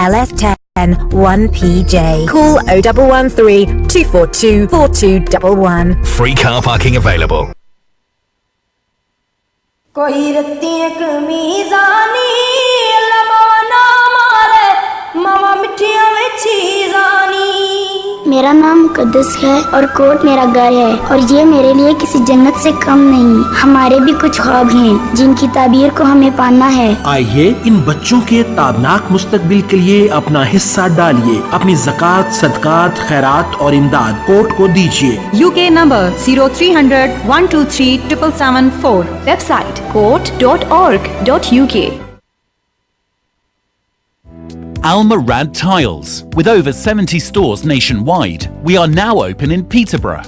LS10 1PJ. Call 0113 242 4211. Free car parking available. कोई रत्तियां कमीज़ानी लमाना मारे मामा मिठियां में चीज़ानी। मेरा नाम मुकद्दस है और कोर्ट मेरा घर है और ये मेरे लिए किसी जन्नत से कम नहीं। हमारे भी कुछ ख्वाब हैं जिनकी ताबीर को हमें पाना है। आइए इन बच्चों के ताबनाक मुस्तकबिल के लिए अपना हिस्सा डालिए। अपनी ज़कात, सदकात, खैरात और इमदाद कोर्ट को दीजिए। UK number 0300 123 7774. Website court.org.uk. Almarad Tiles. With over 70 stores nationwide, we are now open in Peterborough.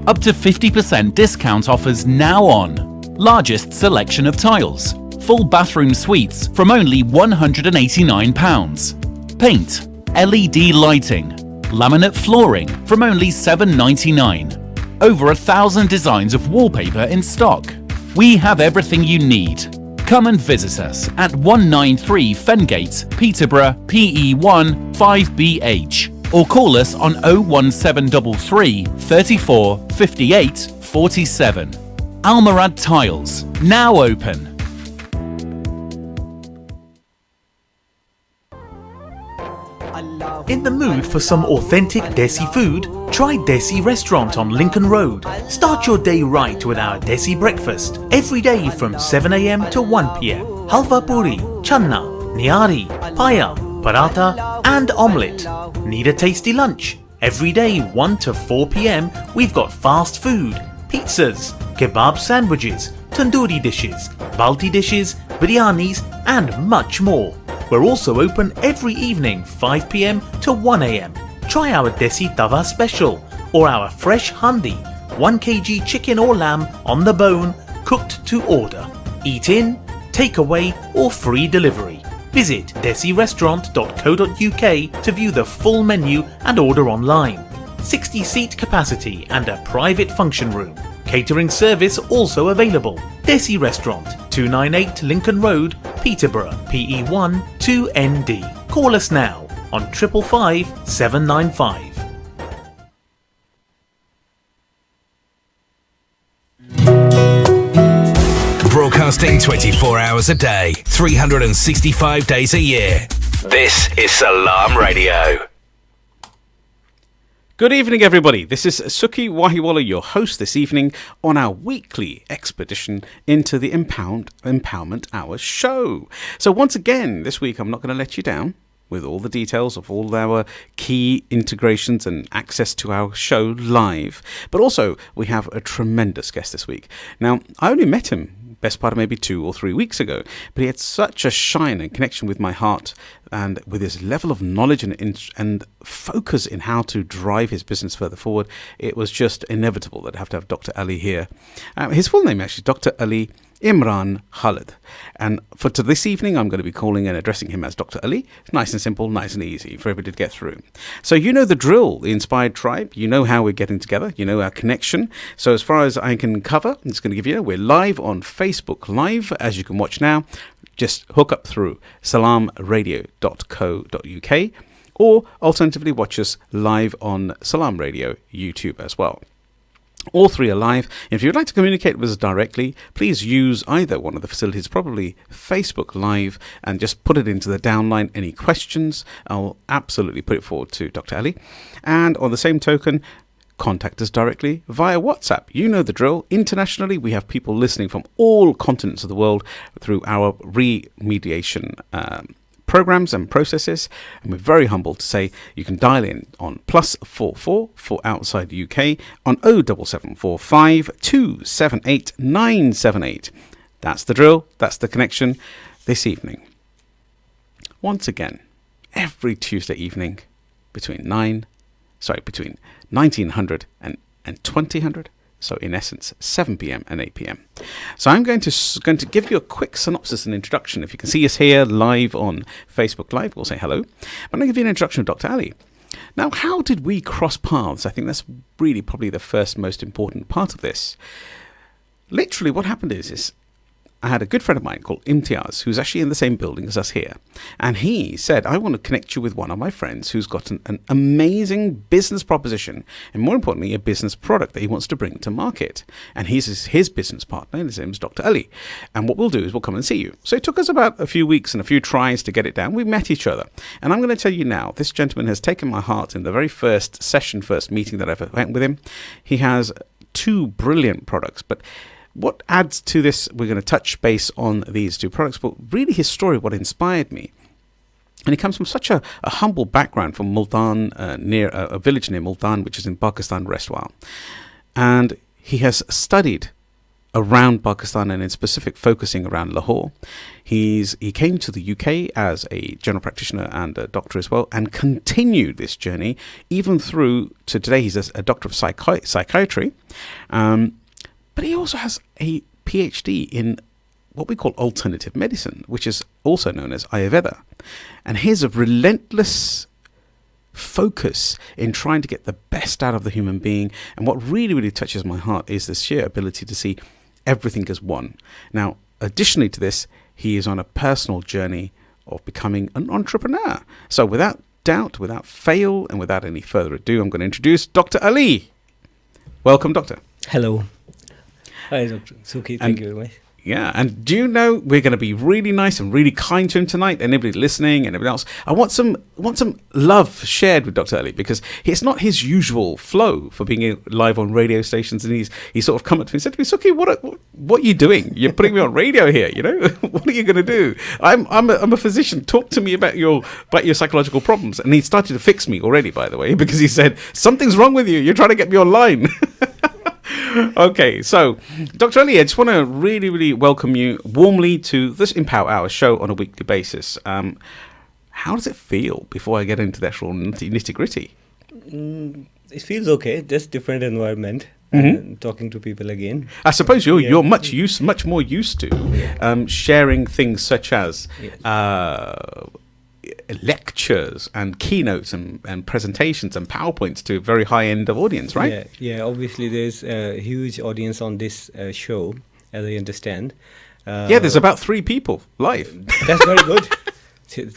Up to 50% discount offers now on. Largest selection of tiles. Full bathroom suites from only £189. Paint, LED lighting, laminate flooring from only £7.99. Over 1,000 designs of wallpaper in stock. We have everything you need. Come and visit us at 193 Fengate, Peterborough, PE1 5BH, or call us on 01733 34 58 47. Almarad Tiles, now open. In the mood for some authentic Desi food? Try Desi Restaurant on Lincoln Road. Start your day right with our Desi breakfast. Every day from 7 a.m. to 1 p.m. Halva puri, channa, nihari, paya, paratha and omelette. Need a tasty lunch? Every day 1 to 4 p.m. we've got fast food, pizzas, kebab sandwiches, tandoori dishes, balti dishes, biryanis and much more. We're also open every evening 5 p.m. to 1 a.m. Try our Desi Tawa special or our fresh handi, 1 kg chicken or lamb on the bone, cooked to order. Eat in, take away or free delivery. Visit desirestaurant.co.uk to view the full menu and order online. 60-seat capacity and a private function room. Catering service also available. Desi Restaurant, 298 Lincoln Road, Peterborough, PE1 2ND. Call us now on 555 795. Broadcasting 24 hours a day, 365 days a year. This is Salam Radio. Good evening, everybody. This is Sukhi Wahiwala, your host this evening on our weekly expedition into the Empowerment Hour show. So once again, this week I'm not going to let you down with all the details of all our key integrations and access to our show live. But also, we have a tremendous guest this week. Now, I only met him best part of maybe 2 or 3 weeks ago, but he had such a shine and connection with my heart, and with his level of knowledge and focus in how to drive his business further forward, it was just inevitable that I'd have to have Dr. Ali here. His full name actually, Dr. Ali Imran Khalid. And for this evening, I'm going to be calling and addressing him as Dr. Ali. It's nice and simple, nice and easy for everybody to get through. So you know the drill, the Inspired Tribe. You know how we're getting together. You know our connection. So as far as I can cover, I'm just going to give you, we're live on Facebook Live, as you can watch now. Just hook up through salamradio.co.uk, or alternatively watch us live on Salam Radio YouTube as well. All three are live. If you'd like to communicate with us directly, please use either one of the facilities, probably Facebook Live, and just put it into the downline. Any questions, I'll absolutely put it forward to Dr. Ali. And on the same token, contact us directly via WhatsApp. You know the drill. Internationally, we have people listening from all continents of the world through our remediation programs and processes, and we're very humbled to say you can dial in on +44 for outside the UK on 07745 278 978. That's the drill, that's the connection this evening. Once again, every Tuesday evening between 1900 and 2000. So in essence, 7 p.m. and 8 p.m. So I'm going to give you a quick synopsis and introduction. If you can see us here live on Facebook Live, we'll say hello. I'm going to give you an introduction of Dr. Ali. Now, how did we cross paths? I think that's really probably the first most important part of this. Literally, what happened is I had a good friend of mine called Imtiaz, who's actually in the same building as us here. And he said, I want to connect you with one of my friends who's got an amazing business proposition, and more importantly, a business product that he wants to bring to market. And he's his business partner, and his name is Dr. Ali. And what we'll do is we'll come and see you. So it took us about a few weeks and a few tries to get it down. We met each other. And I'm going to tell you now, this gentleman has taken my heart in the very first meeting that I ever went with him. He has 2 brilliant products, but what adds to this, we're going to touch base on these 2 products, but really his story, what inspired me. And he comes from such a humble background from Multan, near a village near Multan, which is in Pakistan, Restwal. And he has studied around Pakistan and in specific focusing around Lahore. He came to the UK as a general practitioner and a doctor as well, and continued this journey even through to today. He's a doctor of psychiatry. But he also has a PhD in what we call alternative medicine, which is also known as Ayurveda. And his relentless focus in trying to get the best out of the human being. And what really, really touches my heart is this sheer ability to see everything as one. Now, additionally to this, he is on a personal journey of becoming an entrepreneur. So without doubt, without fail, and without any further ado, I'm going to introduce Dr. Ali. Welcome, Doctor. Hello. Hi, Dr. Sukhi. Thank you very much. Yeah, and do you know we're going to be really nice and really kind to him tonight? Anybody listening and everybody else, I want some love shared with Dr. Ali, because it's not his usual flow for being live on radio stations, and he's sort of come up to me and said to me, Sukhi, what are you doing? You're putting me on radio here, you know? What are you going to do? I'm a physician. Talk to me about your psychological problems. And he started to fix me already, by the way, because he said something's wrong with you. You're trying to get me online. Okay, so Dr. Ali, I just want to really, really welcome you warmly to this Empower Hour show on a weekly basis. How does it feel before I get into the actual nitty-gritty? It feels okay, just different environment. Talking to people again. I suppose you're much more used to sharing things such as lectures and keynotes and presentations and PowerPoints to a very high end of audience, right? Yeah. Obviously, there's a huge audience on this show, as I understand. There's about 3 people live. That's very good.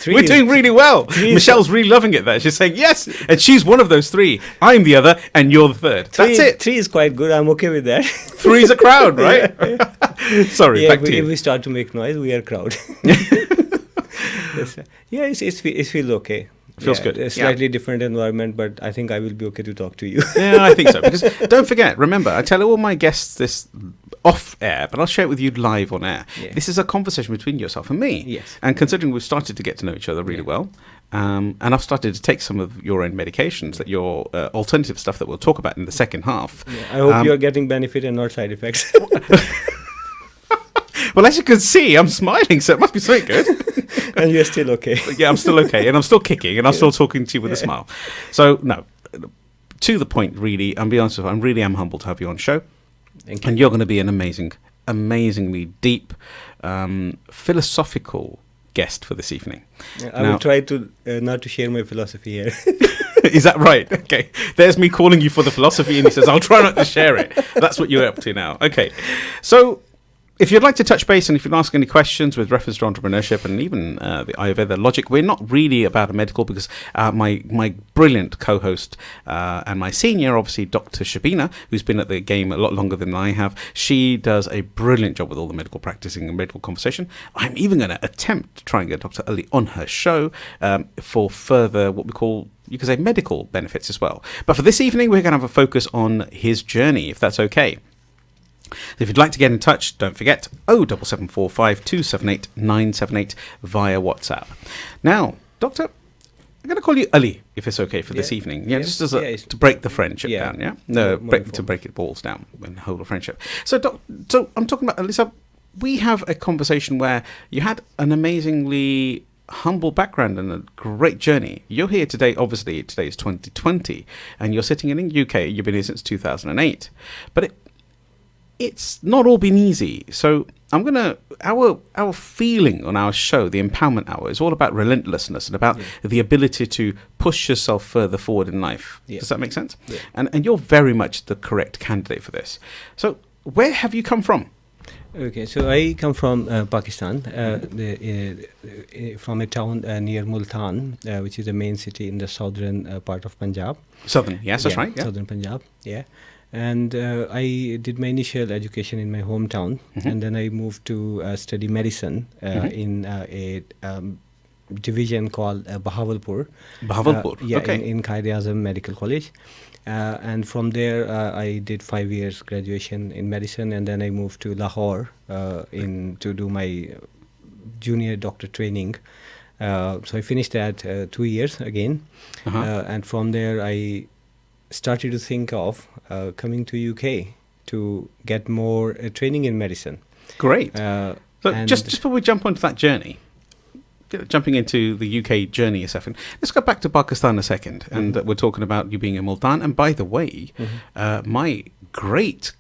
We're doing really well. Michelle's really loving it there. She's saying yes, and she's one of those 3. I'm the other, and you're the third. That's it. 3 is quite good. I'm okay with that. 3 is a crowd, right? Sorry, back to you. If we start to make noise, we are crowd. It feels okay. Feels good. A slightly different environment, but I think I will be okay to talk to you. Yeah, I think so. Because don't forget, remember, I tell all my guests this off air, but I'll share it with you live on air. Yeah. This is a conversation between yourself and me. Yes. And considering we've started to get to know each other really well, and I've started to take some of your own medications, that your alternative stuff that we'll talk about in the second half. Yeah, I hope you're getting benefit and not side effects. Well, as you can see, I'm smiling, so it must be something good. And you're still okay. Yeah, I'm still okay, and I'm still kicking, and I'm still talking to you with a smile. So, no, to the point, really, I'm being honest with you, I really am humbled to have you on the show. Thank you. And you're going to be an amazingly deep, philosophical guest for this evening. I will try to not to share my philosophy here. Is that right? Okay. There's me calling you for the philosophy, and he says, I'll try not to share it. That's what you're up to now. Okay. So, if you'd like to touch base and if you'd ask any questions with reference to entrepreneurship and even the Ayurveda logic, we're not really about a medical, because my brilliant co-host and my senior, obviously, Dr. Shabina, who's been at the game a lot longer than I have, she does a brilliant job with all the medical practicing and medical conversation. I'm even going to attempt to try and get Dr. Ali on her show for further what we call, you could say, medical benefits as well. But for this evening, we're going to have a focus on his journey, if that's okay. If you'd like to get in touch, don't forget 07745 278 978 via WhatsApp. Now, Doctor, I'm going to call you Ali, if it's okay for this evening. Yeah, just as to break the friendship down, yeah? No, to break it balls down and hold a friendship. So I'm talking about, Lisa, we have a conversation where you had an amazingly humble background and a great journey. You're here today, obviously, today is 2020, and you're sitting in the UK, you've been here since 2008. But it's not all been easy. So I'm going to, our feeling on our show, the Empowerment Hour, is all about relentlessness and about the ability to push yourself further forward in life. Yeah. Does that make sense? Yeah. And you're very much the correct candidate for this. So where have you come from? Okay, so I come from Pakistan, from a town near Multan, which is the main city in the southern part of Punjab. Southern, yes, that's right. Yeah. Southern Punjab, yeah. And I did my initial education in my hometown, and then I moved to study medicine in a division called Bahawalpur. Bahawalpur, yeah, okay. in Quaid-e-Azam Medical College. And from there, I did 5 years graduation in medicine, and then I moved to Lahore to do my junior doctor training. So I finished that 2 years again, and from there I started to think of coming to UK to get more training in medicine. Great. So just before we jump onto that journey, jumping into the UK journey a second, let's go back to Pakistan a second. And we're talking about you being in Multan. And by the way, my great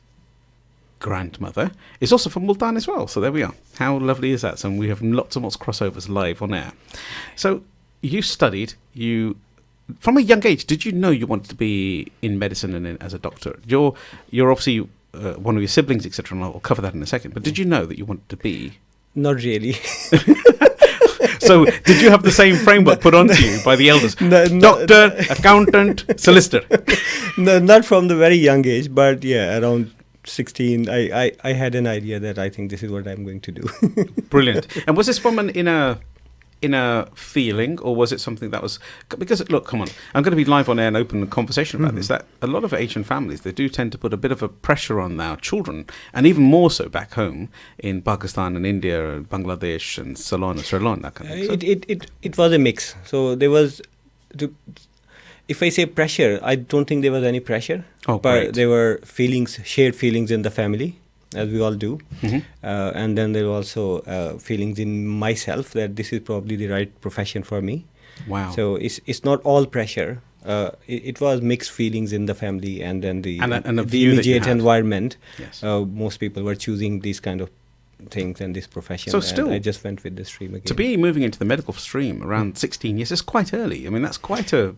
grandmother is also from Multan as well. So there we are. How lovely is that? So we have lots and lots of crossovers live on air. So you studied, from a young age, did you know you wanted to be in medicine and as a doctor? You're obviously one of your siblings, etc., and I'll cover that in a second. But did you know that you wanted to be? Not really. So did you have the same framework put onto you by the elders? Doctor, accountant, solicitor? No, not from the very young age, but yeah, around 16, I had an idea that I think this is what I'm going to do. Brilliant. And was this from an inner feeling, or was it something that was, because look, come on, I'm going to be live on air and open a conversation about this, that a lot of Asian families, they do tend to put a bit of a pressure on our children, and even more so back home in Pakistan and India and Bangladesh and Ceylon and Sri Lanka, that kind of thing. It was a mix. So there was, if I say pressure, I don't think there was any pressure, but great. there were shared feelings in the family, as we all do. And then there were also feelings in myself that this is probably the right profession for me. Wow. So it's not all pressure. It was mixed feelings in the family, and then the immediate environment. Yes. Most people were choosing these kind of things and this profession. So still, and I just went with the stream again. To be moving into the medical stream around 16 years is quite early. I mean, that's quite a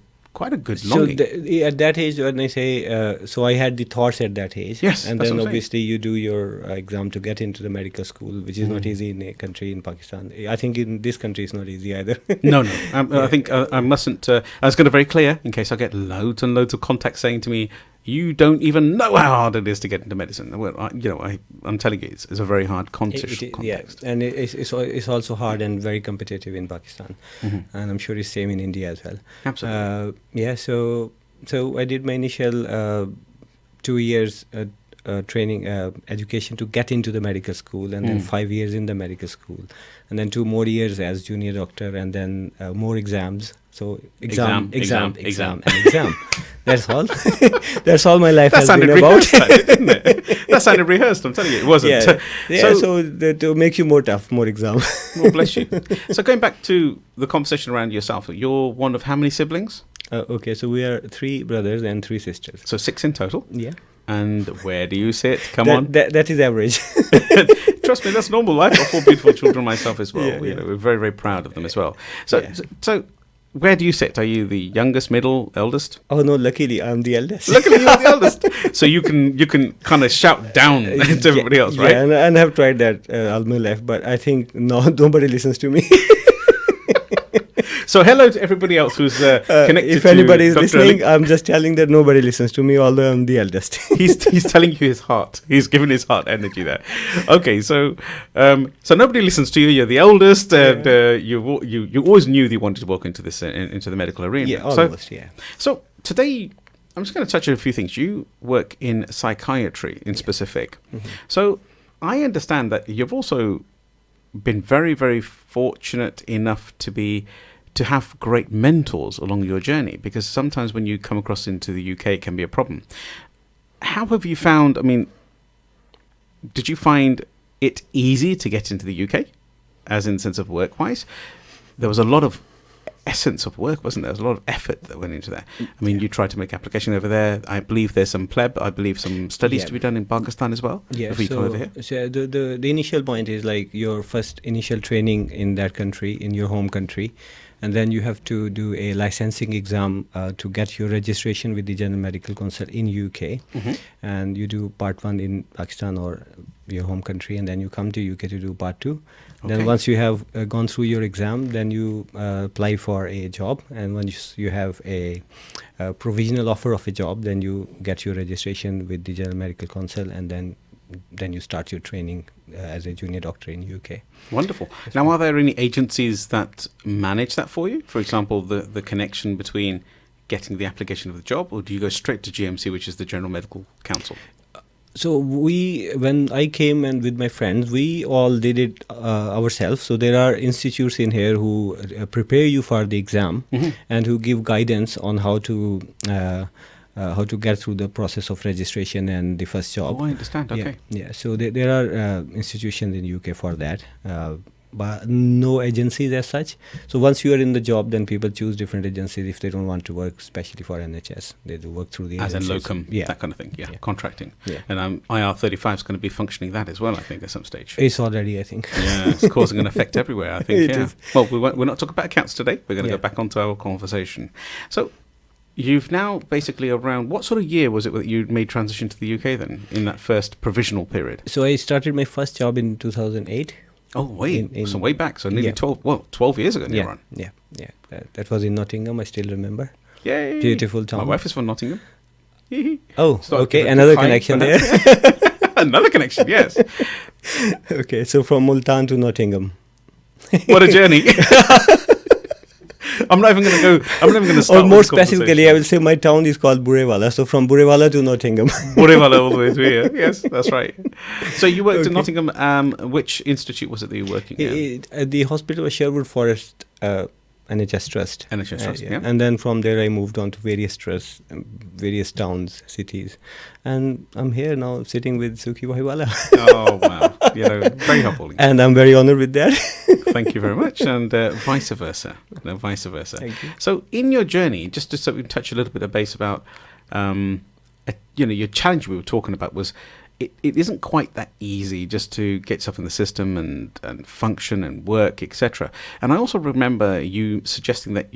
good longing. So at that age, when I say, so I had the thoughts at that age. Yes, and that's then what I'm obviously you do your exam to get into the medical school, which is not easy in a country in Pakistan. I think in this country it's not easy either. No. I think I mustn't. I was going to be very clear in case I get loads and loads of contacts saying to me, "You don't even know how hard it is to get into medicine." Well, I'm telling you, it's a very hard context. Yeah, and it's also hard and very competitive in Pakistan, and I'm sure it's same in India as well. Absolutely. So I did my initial 2 years training, education to get into the medical school, and then 5 years in the medical school, and then 2 more years as junior doctor, and then more exams. So exam. That's all. That's all my life has been about. Didn't it? That sounded rehearsed. I'm telling you, it wasn't. So to make you more tough, more exam. Well, bless you. So going back to the conversation around yourself, you're one of how many siblings? Okay, so we are 3 brothers and 3 sisters. So 6 in total. Yeah. And where do you sit? Come on. That is average. Trust me, that's normal. I've got 4 beautiful children myself as well. We're very, very proud of them as well. So where do you sit? Are you the youngest, middle, eldest? Oh no, luckily I'm the eldest. Luckily you're the eldest. So you can kind of shout down to everybody else, right? Yeah, and I've tried that all my life, but I think nobody listens to me. So hello to everybody else who's connected. If anybody is listening, I'm just telling that nobody listens to me, although I'm the eldest. He's telling you his heart. He's giving his heart energy there. Okay, so nobody listens to you. You're the eldest, and you always knew that you wanted to walk into this into the medical arena. Yeah, almost. So today, I'm just going to touch on a few things. You work in psychiatry in specific. So I understand that you've also been very, very fortunate enough to have great mentors along your journey, because sometimes when you come across into the UK it can be a problem. How have you found, did you find it easy to get into the UK, as in the sense of work-wise? There was a lot of essence of work, wasn't there? There was a lot of effort that went into that. You tried to make application over there. I believe there's some some studies to be done in Pakistan as well. Yeah, before you come over here. So the initial point is like your first initial training in that country, in your home country, and then you have to do a licensing exam to get your registration with the General Medical Council in UK, and you do part 1 in Pakistan or your home country, and then you come to UK to do part 2. Okay. Then once you have gone through your exam, then you apply for a job, and once you have a provisional offer of a job, then you get your registration with the General Medical Council, and then you start your training as a junior doctor in UK. Wonderful. Now, are there any agencies that manage that for you? For example, the connection between getting the application of the job, or do you go straight to GMC, which is the General Medical Council? So when I came and with my friends, we all did it ourselves. So there are institutes in here who prepare you for the exam and who give guidance on how to get through the process of registration and the first job. Oh, I understand. Okay. Yeah. So there are institutions in UK for that, but no agencies as such. So once you are in the job, then people choose different agencies if they don't want to work especially for NHS. They do work through the as agencies. in locum, that kind of thing. Yeah, contracting. Yeah. And IR35 is going to be functioning that as well, I think, at some stage. It's already, I think. Yeah, it's causing an effect everywhere, I think. It is. Well, we're not talking about accounts today. We're going to go back onto our conversation. So you've now basically around, what sort of year was it that you made transition to the UK then, in that first provisional period? So I started my first job in 2008. Oh, so way back. So nearly 12 years ago. Yeah. That was in Nottingham, I still remember. Yay. Beautiful town. My wife is from Nottingham. Oh, okay. Another connection there. Another connection, yes. Okay, so from Multan to Nottingham. What a journey. I'm not even going to start. Or more specifically, I will say my town is called Wahiwala. So from Wahiwala to Nottingham. Wahiwala all the way through here. Yes, that's right. So you worked in Nottingham. Which institute was it that you were working in? The hospital was Sherwood Forest NHS Trust. NHS Trust, yeah. And then from there I moved on to various trusts, various towns, cities. And I'm here now sitting with Sukhi Wahiwala. Oh, wow. Very helpful. And I'm very honored with that. Thank you very much. And vice versa. Vice versa. Thank you. So in your journey, just so we can touch a little bit of base about, your challenge we were talking about was, it isn't quite that easy just to get stuff in the system and function and work, etc. And I also remember you suggesting that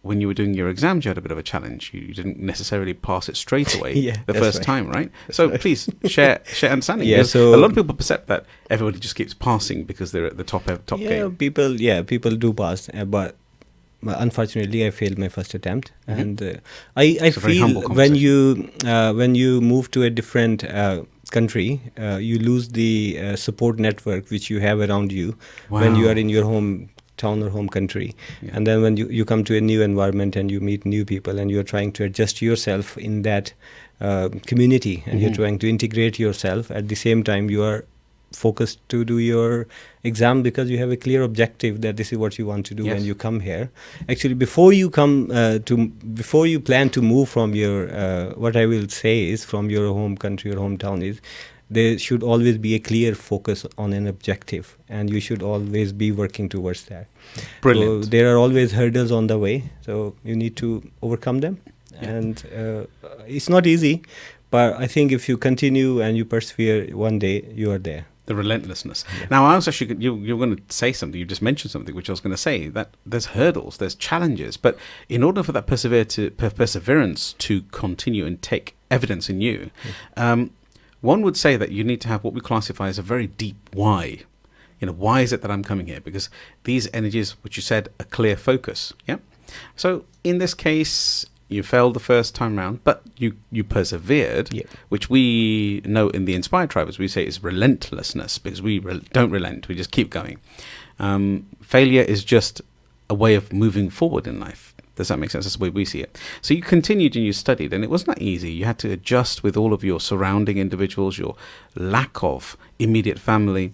when you were doing your exams, you had a bit of a challenge. You didn't necessarily pass it straight away the first time, right? So please share understanding. Yeah, so a lot of people perceive that everybody just keeps passing because they're at the top game. People do pass, but unfortunately, I failed my first attempt, and I feel when you move to a different country, you lose the support network which you have around you when you are in your home town or home country, and then when you come to a new environment and you meet new people and you're trying to adjust yourself in that community, and you're trying to integrate yourself. At the same time, you are focused to do your exam because you have a clear objective that this is what you want to do when you come here. Actually, before you plan to move from your what I will say is from your home country or hometown, is there should always be a clear focus on an objective, and you should always be working towards that. Brilliant. So there are always hurdles on the way, so you need to overcome them. And it's not easy, but I think if you continue and you persevere, one day you are there. The relentlessness. Now, I was actually, you're going to say something, you just mentioned something, which I was going to say, that there's hurdles, there's challenges, but in order for that perseverance to continue and take evidence in you, one would say that you need to have what we classify as a very deep why. Why is it that I'm coming here? Because these energies, which you said, a clear focus. Yeah. So in this case, you failed the first time round, but you persevered, which we know in the Inspired Tribe, as we say, is relentlessness, because we don't relent, we just keep going. Failure is just a way of moving forward in life. Does that make sense? That's the way we see it. So you continued and you studied, and it wasn't that easy. You had to adjust with all of your surrounding individuals, your lack of immediate family,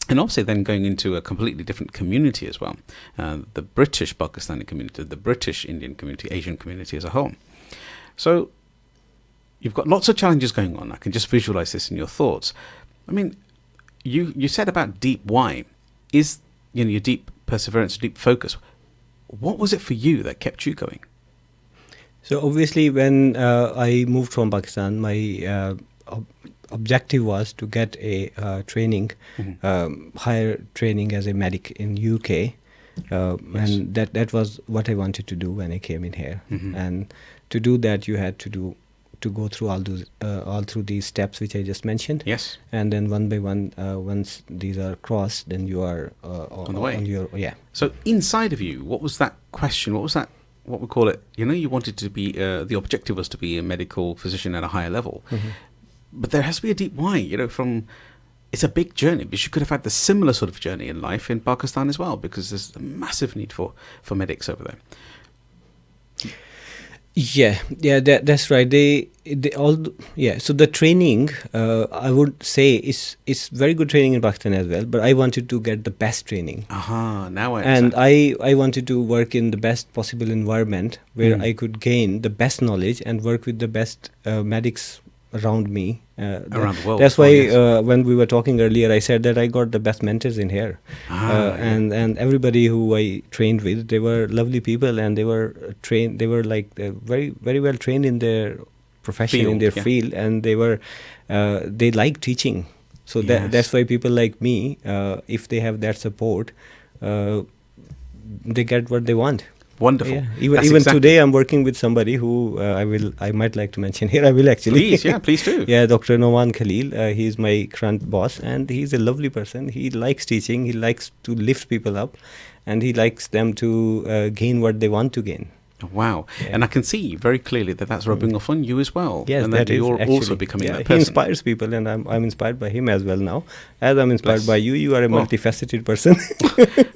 and obviously then going into a completely different community as well. The British Pakistani community, the British Indian community, Asian community as a whole. So you've got lots of challenges going on. I can just visualize this in your thoughts. I mean, you said about deep why. Is your deep perseverance, deep focus. What was it for you that kept you going? So obviously when I moved from Pakistan, my objective was to get a training, higher training as a medic in UK, and that was what I wanted to do when I came in here. And to do that, you had to to go through all through these steps which I just mentioned. Yes. And then one by one, once these are crossed, then you are on the way. Yeah. So inside of you, what was that question? What was that? What we call it? You wanted to be the objective was to be a medical physician at a higher level, but there has to be a deep why. It's a big journey, but you could have had the similar sort of journey in life in Pakistan as well, because there's a massive need for medics over there. Yeah, that's right. They all, yeah. So the training, I would say, is very good training in Pakistan as well. But I wanted to get the best training. Now I and understand. I wanted to work in the best possible environment where I could gain the best knowledge and work with the best medics around me. Around the world. That's why yes. When we were talking earlier, I said that I got the best mentors in here. And everybody who I trained with, they were lovely people, and they were trained. They were like very, very well trained in their profession, in their field, and they like teaching. So that's why people like me, if they have that support, they get what they want. Wonderful. Yeah. Even today, I'm working with somebody who I might like to mention here. I will actually. Please do. Yeah, Dr. Nouman Khalil. He's my current boss, and he's a lovely person. He likes teaching. He likes to lift people up, and he likes them to gain what they want to gain. Wow. Yeah. And I can see very clearly that that's rubbing off on you as well. Yes, and that you're is actually, also becoming that he person. inspires people, and I'm inspired by him as well now. As I'm inspired by you, you are a multifaceted person.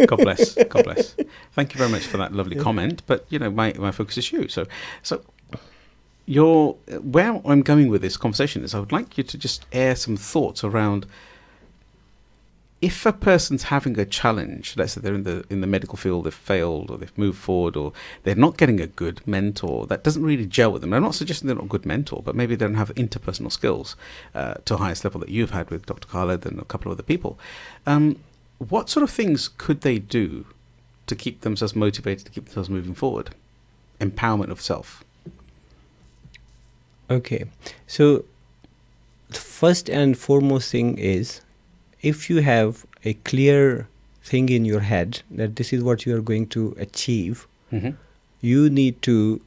God bless. God bless. Thank you very much for that lovely comment. But, my focus is you. So where I'm going with this conversation is I would like you to just air some thoughts around if a person's having a challenge, let's say they're in the medical field, they've failed or they've moved forward or they're not getting a good mentor that doesn't really gel with them. I'm not suggesting they're not a good mentor, but maybe they don't have interpersonal skills to the highest level that you've had with Dr. Khalid and a couple of other people. What sort of things could they do to keep themselves motivated, to keep themselves moving forward? Empowerment of self. Okay. So the first and foremost thing is, if you have a clear thing in your head that this is what you are going to achieve, you need to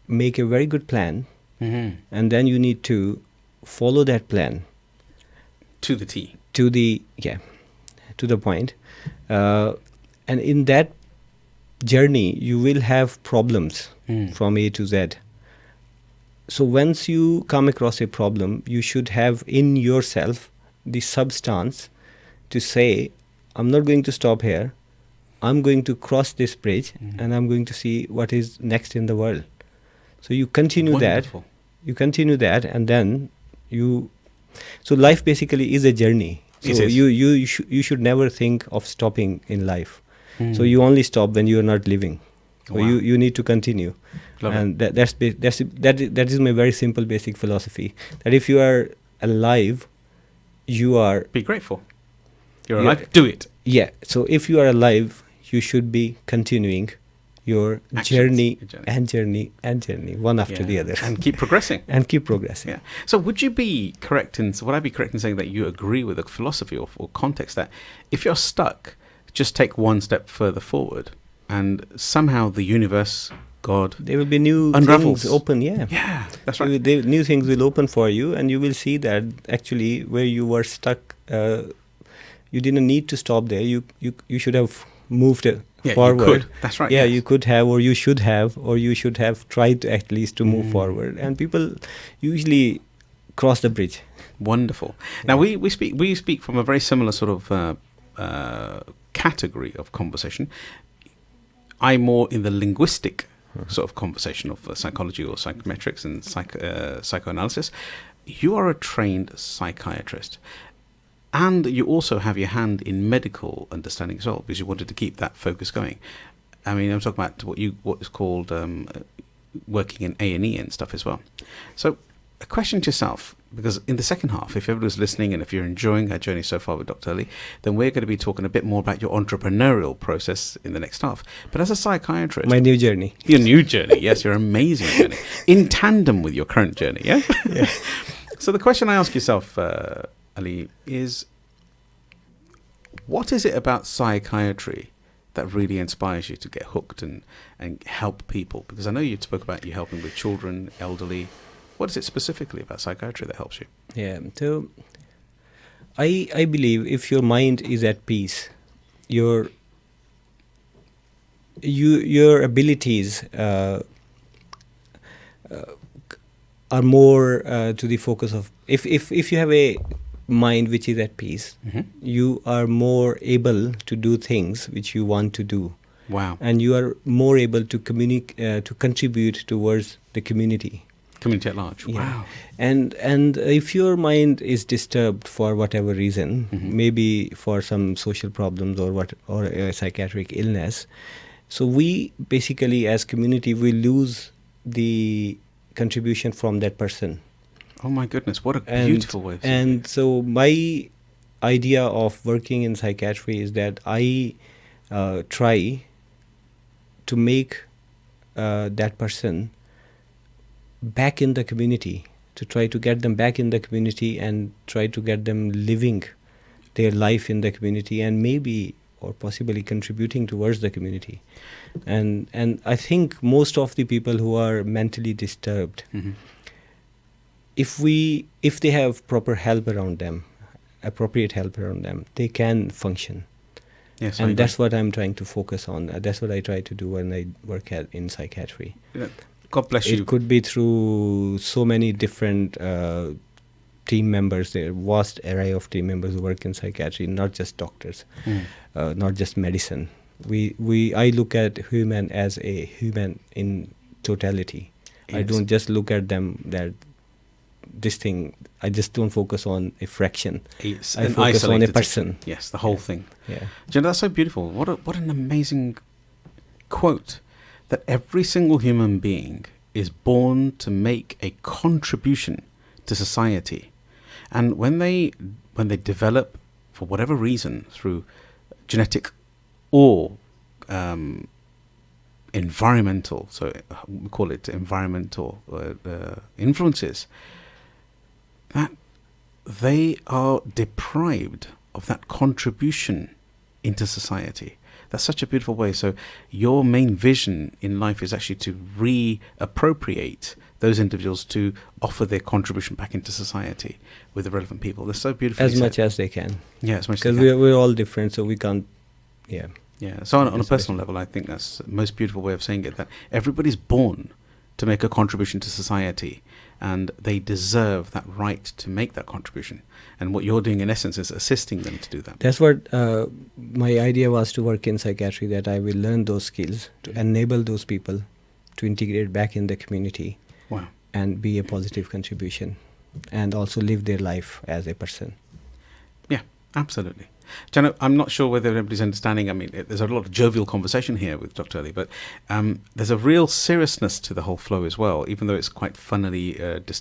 make a very good plan, and then you need to follow that plan to the T, to the point, and in that journey you will have problems from A to Z. So once you come across a problem, you should have in yourself the substance to say, I'm not going to stop here. I'm going to cross this bridge, and I'm going to see what is next in the world. So you continue Wonderful. And then so life basically is a journey. So you should never think of stopping in life. So you only stop when you are not living. So you need to continue. And that is my very simple basic philosophy, that if you are alive, be grateful. You're alive. Do it. Yeah. So if you are alive, you should be continuing your journey, one after the other, and keep progressing. Yeah. So would I be correct in saying that you agree with the philosophy or context that if you're stuck, just take one step further forward, and somehow the universe, God, there will be new unravels. Things open. Yeah, that's right. New things will open for you, and you will see that actually where you were stuck, you didn't need to stop there. You should have moved forward. You could. That's right. Yeah, you could have, or you should have tried at least to move forward. And people usually cross the bridge. Wonderful. Now we speak from a very similar sort of category of conversation. I'm more in the linguistic sort of conversation of psychology or psychometrics and psychoanalysis. You are a trained psychiatrist, and you also have your hand in medical understanding as well, because you wanted to keep that focus going. I mean, I'm talking about what is called working in A&E and stuff as well. So a question to yourself, because in the second half, if everyone's listening and if you're enjoying our journey so far with Dr. Ali, then we're going to be talking a bit more about your entrepreneurial process in the next half. But as a psychiatrist... My new journey. Your new journey, yes, your amazing journey. In tandem with your current journey, yeah? So the question I ask yourself, Ali, is what is it about psychiatry that really inspires you to get hooked and help people? Because I know you spoke about you helping with children, elderly, What is it specifically about psychiatry that helps you? Yeah. So I believe if your mind is at peace, your abilities are more to the focus of if you have a mind which is at peace, you are more able to do things which you want to do. Wow. And you are more able to to contribute towards the community at large. Yeah. Wow. And if your mind is disturbed for whatever reason, maybe for some social problems or a psychiatric illness, so we basically as community we lose the contribution from that person. Oh my goodness, what a beautiful way of saying And so my idea of working in psychiatry is that I try to make that person back in the community, to try to get them back in the community and try to get them living their life in the community and maybe or possibly contributing towards the community. And I think most of the people who are mentally disturbed, if they have proper help around them, appropriate help around them, they can function. Yes, and that's what I'm trying to focus on. That's what I try to do when I work in psychiatry. God bless you. It could be through so many different team members. There are vast array of team members who work in psychiatry, not just doctors, not just medicine. I look at human as a human in totality. Yes. I don't just look at them that this thing. I just don't focus on a fraction. I focus on a person. Yes, the whole thing. Yeah. Jen, that's so beautiful. What an amazing quote. That every single human being is born to make a contribution to society, and when they develop for whatever reason through genetic or environmental, so we call it environmental influences, that they are deprived of that contribution into society. That's such a beautiful way. So your main vision in life is actually to reappropriate those individuals to offer their contribution back into society with the relevant people. That's so beautiful. As much as they can. Yeah, as much as they can. Because we're all different, so we can't, Yeah. So on a personal level, I think that's the most beautiful way of saying it, that everybody's born to make a contribution to society, and they deserve that right to make that contribution. And what you're doing in essence is assisting them to do that. That's what my idea was to work in psychiatry, that I will learn those skills to enable those people to integrate back in the community. Wow. And be a positive contribution and also live their life as a person. Yeah, absolutely. Jana, I'm not sure whether everybody's understanding. I mean, there's a lot of jovial conversation here with Dr. Ali, but there's a real seriousness to the whole flow as well, even though it's quite funnily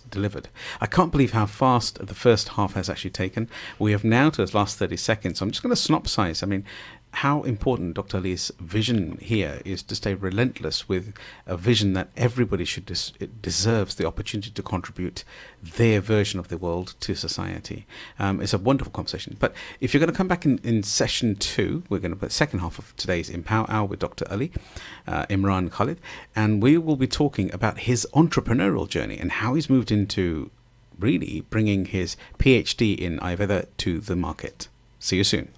delivered. I can't believe how fast the first half has actually taken. We have now to the last 30 seconds. So I'm just going to synopsize. I mean, how important Dr. Ali's vision here is to stay relentless with a vision that everybody deserves the opportunity to contribute their version of the world to society. It's a wonderful conversation. But if you're going to come back in session 2, we're going to put the second half of today's Empower Hour with Dr. Ali Imran Khalid, and we will be talking about his entrepreneurial journey and how he's moved into really bringing his PhD in Ayurveda to the market. See you soon.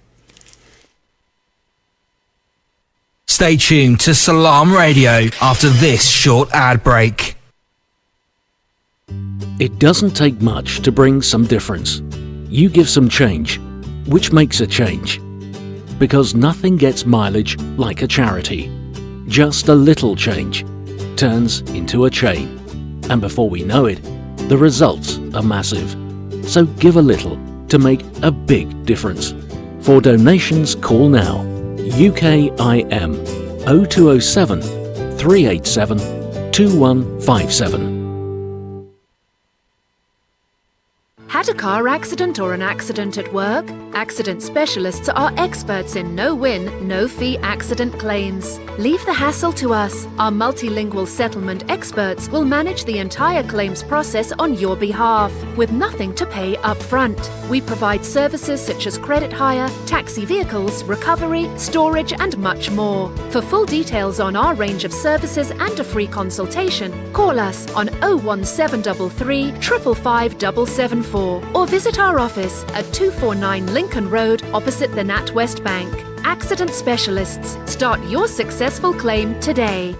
Stay tuned to Salam Radio after this short ad break. It doesn't take much to bring some difference. You give some change, which makes a change. Because nothing gets mileage like a charity. Just a little change turns into a chain. And before we know it, the results are massive. So give a little to make a big difference. For donations, call now. UKIM 0207 387 2157. Had a car accident or an accident at work? Accident specialists are experts in no-win, no-fee accident claims. Leave the hassle to us. Our multilingual settlement experts will manage the entire claims process on your behalf, with nothing to pay up front. We provide services such as credit hire, taxi vehicles, recovery, storage and much more. For full details on our range of services and a free consultation, call us on 01733 555 774 or visit our office at 249 Lincoln Road opposite the NatWest Bank. Accident Specialists. Start your successful claim today.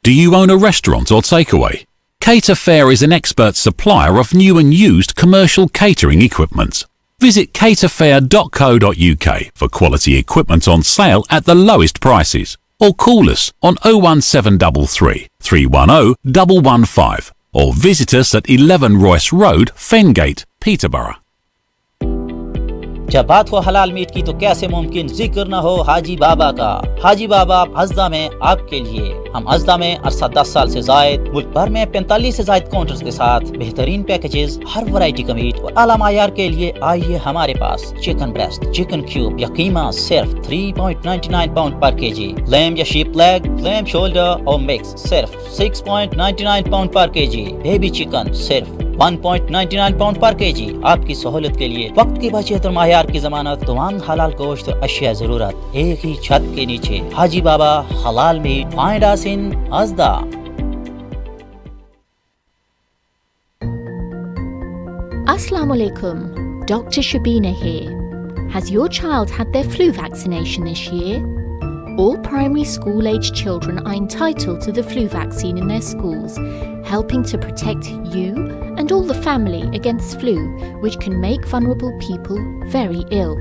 Do you own a restaurant or takeaway? Cater Fair is an expert supplier of new and used commercial catering equipment. Visit caterfair.co.uk for quality equipment on sale at the lowest prices, or call us on 01733 310 115 or visit us at 11 Royce Road, Fengate, Peterborough. जब बात हो हलाल meet की तो कैसे मुमकिन जिक्र न हो हाजी बाबा का। हाजी बाबा अज़दा में आपके लिए। हम अज़दा में अरसा 10 साल से जायद मुल्क भर में 45 से जायद काउंटर्स के साथ बेहतरीन पैकेजेस, हर वैरायटी का मीट और आला मायार के लिए आइए हमारे पास। चिकन ब्रेस्ट, चिकन क्यूब या कीमा सिर्फ 3.99 पाउंड पर केजी, लैम या शीप लेग, लैम शोल्डर और मिक्स सिर्फ 6.99 पाउंड पर केजी, बेबी चिकन सिर्फ 1.99 पाउंड पर केजी। आपकी सहूलत के लिए वक्त की बचत और मायार की जमानत, तमाम हलाल गोश्त और अशिया जरूरत एक ही छत के नीचे। हाजी बाबा हलाल meet, find us in अज़दा। Assalamu alaikum, Dr. Shabina here. Has your child had their flu vaccination this year? All primary school-aged children are entitled to the flu vaccine in their schools, helping to protect you and all the family against flu, which can make vulnerable people very ill.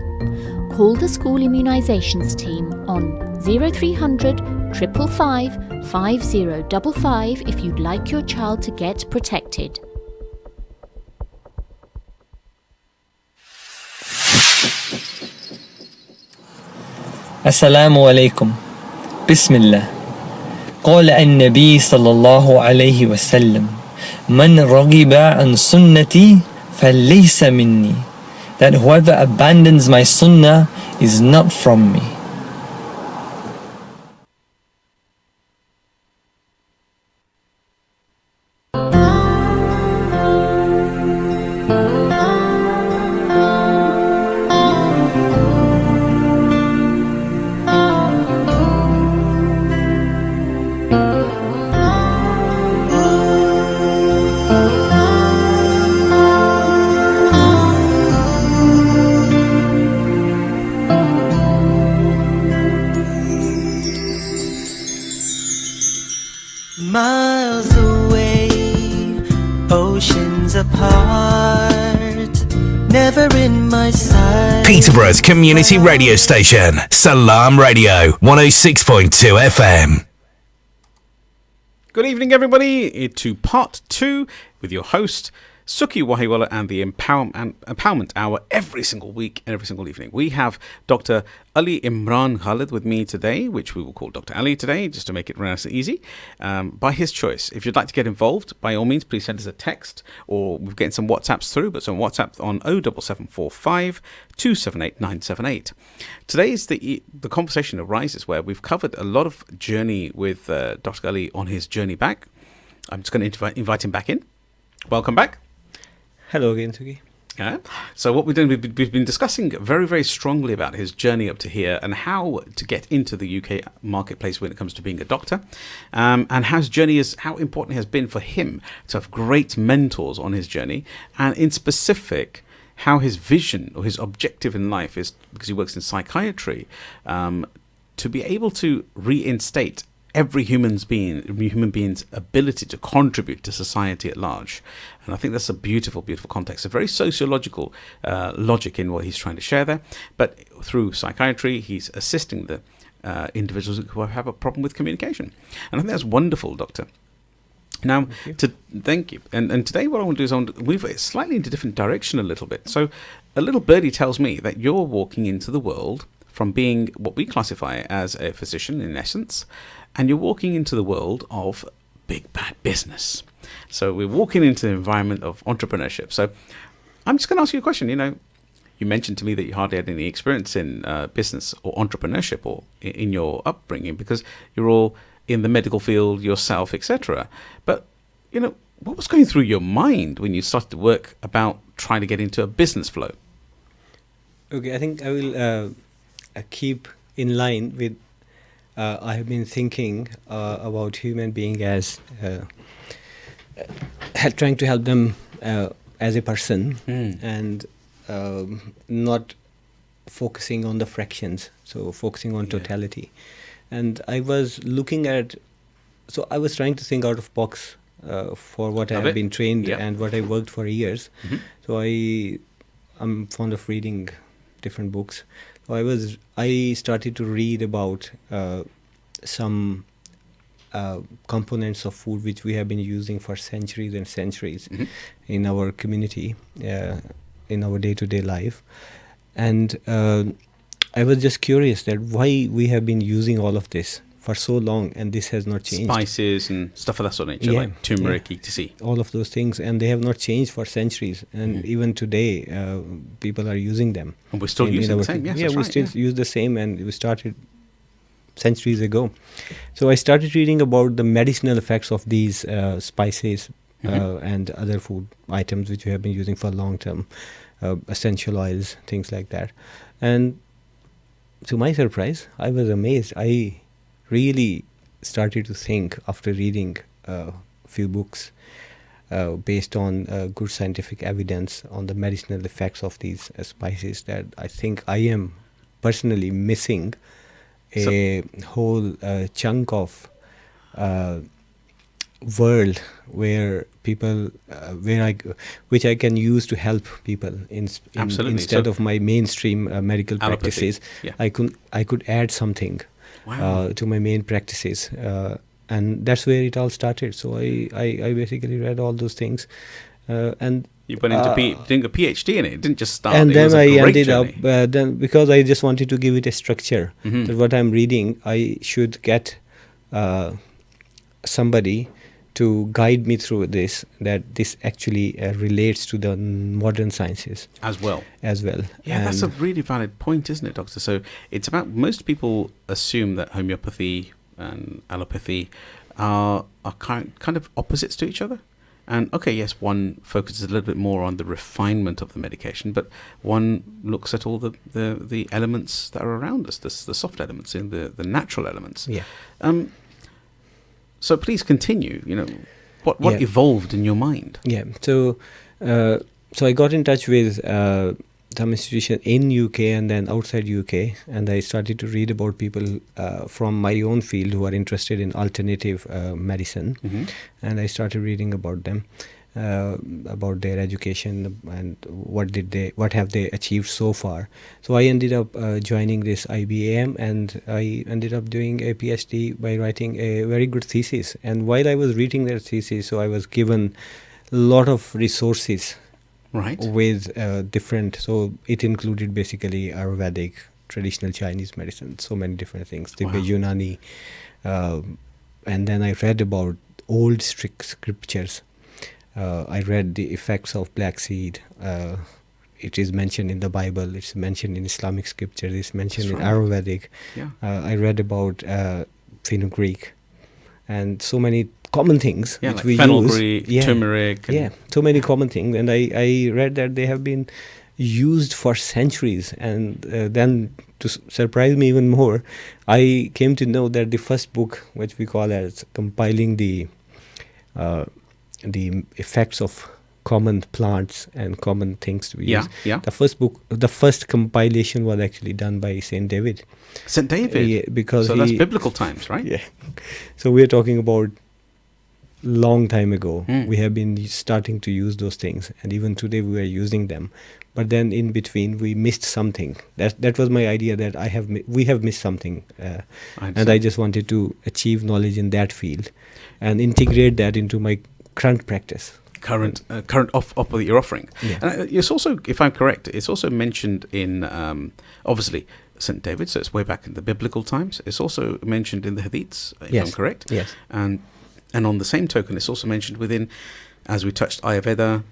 Call the school immunisations team on 0300 555 5055 if you'd like your child to get protected. Assalamu alaikum. Bismillah. قال النبي صلى الله عليه وسلم من رغب عن سنتي فليس مني, that whoever abandons my sunnah is not from me. Miles away, oceans apart, never in my sight. Peterborough's community radio station, Salam Radio, 106.2 FM. Good evening, everybody, to part 2 with your host, Sukhi Wahiwala, and the Empowerment Hour every single week and every single evening. We have Dr. Ali Imran Khalid with me today, which we will call Dr. Ali today, just to make it nice and easy, by his choice. If you'd like to get involved, by all means, please send us a text, or we're getting some WhatsApps through, but some WhatsApp on 07745 278 978. Today's the conversation arises where we've covered a lot of journey with Dr. Ali on his journey back. I'm just going to invite him back in. Welcome back. Hello again, Sukhi. Yeah. So what we're doing, we've been discussing very, very strongly about his journey up to here and how to get into the UK marketplace when it comes to being a doctor, and how important it has been for him to have great mentors on his journey, and in specific, how his vision or his objective in life is, because he works in psychiatry, to be able to reinstate every human being's ability to contribute to society at large. And I think that's a beautiful, beautiful context, a very sociological logic in what he's trying to share there. But through psychiatry, he's assisting the individuals who have a problem with communication. And I think that's wonderful, Doctor. Now, thank you. And today what I want to do is I want to move it slightly into a different direction a little bit. So a little birdie tells me that you're walking into the world from being what we classify as a physician in essence, and you're walking into the world of big bad business. So we're walking into the environment of entrepreneurship. So I'm just going to ask you a question. You mentioned to me that you hardly had any experience in business or entrepreneurship or in your upbringing because you're all in the medical field yourself, etc. But, what was going through your mind when you started to work about trying to get into a business flow? Okay, I think I will keep in line with, I have been thinking about human being as trying to help them as a person and not focusing on the fractions, so focusing on totality. And I was I was trying to think out of box for what I have been trained and what I worked for years. So I'm fond of reading different books. So I started to read about some components of food which we have been using for centuries and centuries in our community, in our day-to-day life. And I was just curious that why we have been using all of this for so long and this has not changed. Spices and stuff of that sort of nature, like turmeric, etc. All of those things, and they have not changed for centuries. And even today, people are using them. And we're still using the same, we still use the same, and we started centuries ago. So I started reading about the medicinal effects of these spices and other food items which we have been using for a long term, essential oils, things like that. And to my surprise, I was amazed. I really started to think after reading a few books based on good scientific evidence on the medicinal effects of these spices that I think I am personally missing a whole chunk of world where people, which I can use to help people instead of my mainstream medical practices. I could add something to my main practices, and that's where it all started. So I basically read all those things, and you went into doing a PhD in it. It didn't just start. And then I ended journey. up then because I just wanted to give it a structure. That what I'm reading, I should get somebody to guide me through this, that this actually relates to the modern sciences as well. Yeah, and that's a really valid point, isn't it, Doctor? So it's about, most people assume that homeopathy and allopathy are kind of opposites to each other. And okay, yes, one focuses a little bit more on the refinement of the medication, but one looks at all the elements that are around us, the soft elements, in the natural elements. Yeah. So please continue. What evolved in your mind? Yeah. So I got in touch with some institution in UK and then outside UK, and I started to read about people from my own field who are interested in alternative medicine, and I started reading about them, about their education and what have they achieved so far. So I ended up joining this IBAM, and I ended up doing a PhD by writing a very good thesis. And while I was reading that thesis, so I was given a lot of resources, with different, so it included basically Ayurvedic, traditional Chinese medicine, so many different things, Unani, and then I read about old scriptures. I read the effects of black seed. It is mentioned in the Bible, it's mentioned in Islamic scriptures, it's mentioned in Ayurvedic. I read about fenugreek and so many common things which like we fenugreek, use. Turmeric. So many common things. And I read that they have been used for centuries. And then to surprise me even more, I came to know that the first book, which we call as compiling the effects of common plants and common things to be used. The first compilation was actually done by Saint David. Saint David? Because so that's biblical times, right? Yeah. So we're talking about long time ago. We have been starting to use those things, and even today we are using them. But then in between we missed something. That was my idea, that we have missed something, and I just wanted to achieve knowledge in that field and integrate that into my current practice. Current offer that you're offering. And it's also, if I'm correct, it's also mentioned in obviously St. David, so it's way back in the biblical times. It's also mentioned in the Hadiths, if I'm correct. Yes. And And on the same token, it's also mentioned within, as we touched, Ayurveda,